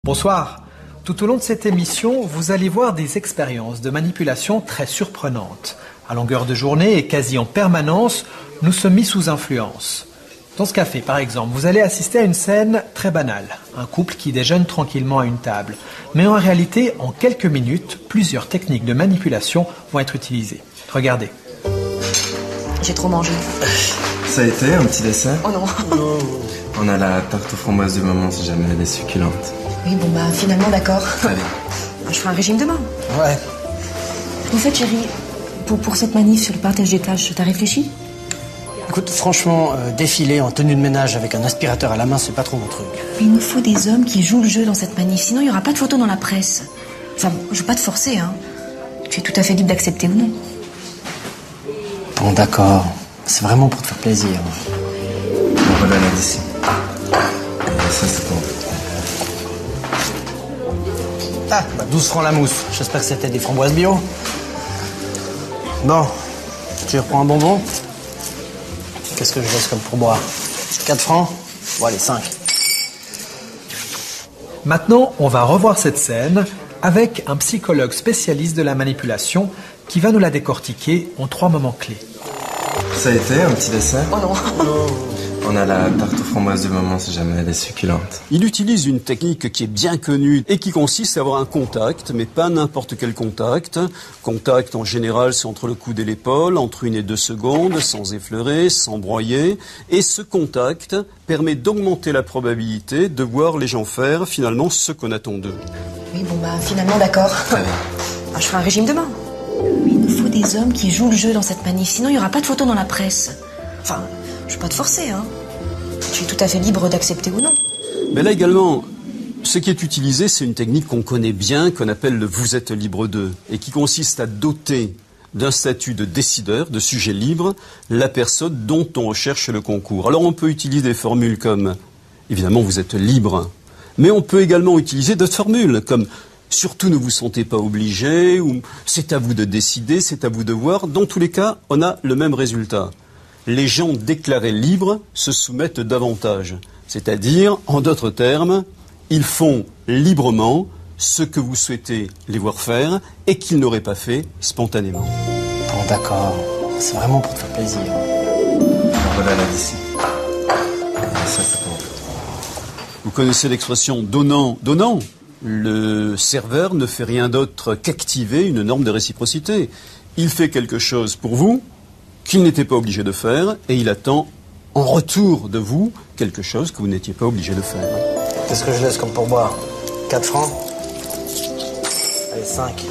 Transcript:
Bonsoir. Tout au long de cette émission, vous allez voir des expériences de manipulation très surprenantes. À longueur de journée et quasi en permanence, nous sommes mis sous influence. Dans ce café, par exemple, vous allez assister à une scène très banale. Un couple qui déjeune tranquillement à une table. Mais en réalité, en quelques minutes, plusieurs techniques de manipulation vont être utilisées. Regardez. J'ai trop mangé. Ça a été un petit dessert? Oh non. On a la tarte aux framboises de maman si jamais elle est succulente. Oui, bon bah finalement d'accord. Allez. Je ferai un régime demain. Ouais. Au fait, chérie, pour cette manif sur le partage des tâches, t'as réfléchi? Écoute, franchement, défiler en tenue de ménage avec un aspirateur à la main, c'est pas trop mon truc. Mais il nous faut des hommes qui jouent le jeu dans cette manif, sinon il n'y aura pas de photos dans la presse. Enfin, je veux pas te forcer, hein. Tu es tout à fait libre d'accepter ou non. Bon, d'accord. C'est vraiment pour te faire plaisir. Bon, voilà là d'ici. Ça, c'est pour vous. Ah, bah 12 francs la mousse. J'espère que c'était des framboises bio. Bon, tu reprends un bonbon? Qu'est-ce que je laisse comme pourboire? 4 francs? Bon, allez, 5. Maintenant, on va revoir cette scène avec un psychologue spécialiste de la manipulation qui va nous la décortiquer en 3 moments clés. Ça a été un petit dessert? Oh non. On a la tarte aux framboises de maman si jamais elle est succulente. Il utilise une technique qui est bien connue et qui consiste à avoir un contact, mais pas n'importe quel contact. Contact, en général, c'est entre le coude et l'épaule, entre 1 et 2 secondes, sans effleurer, sans broyer. Et ce contact permet d'augmenter la probabilité de voir les gens faire, finalement, ce qu'on attend d'eux. Oui, bon bah finalement d'accord. Très bien. Je ferai un régime demain. Mais il nous faut des hommes qui jouent le jeu dans cette manif, sinon il n'y aura pas de photos dans la presse. Enfin, je veux pas te forcer, hein. Tu es tout à fait libre d'accepter ou non. Mais là également, ce qui est utilisé, c'est une technique qu'on connaît bien, qu'on appelle le « vous êtes libre d'eux » et qui consiste à doter d'un statut de décideur, de sujet libre, la personne dont on recherche le concours. Alors on peut utiliser des formules comme « évidemment vous êtes libre », mais on peut également utiliser d'autres formules comme « surtout ne vous sentez pas obligé » ou « c'est à vous de décider, c'est à vous de voir ». Dans tous les cas, on a le même résultat. Les gens déclarés libres se soumettent davantage. C'est-à-dire, en d'autres termes, ils font librement ce que vous souhaitez les voir faire et qu'ils n'auraient pas fait spontanément. Bon, d'accord. C'est vraiment pour te faire plaisir. Bon, voilà là d'ici. Ça, c'est pour vous. Vous connaissez l'expression donnant, donnant. Le serveur ne fait rien d'autre qu'activer une norme de réciprocité. Il fait quelque chose pour vous qu'il n'était pas obligé de faire, et il attend en retour de vous quelque chose que vous n'étiez pas obligé de faire. Qu'est-ce que je laisse comme pourboire? 4 francs? Allez, 5.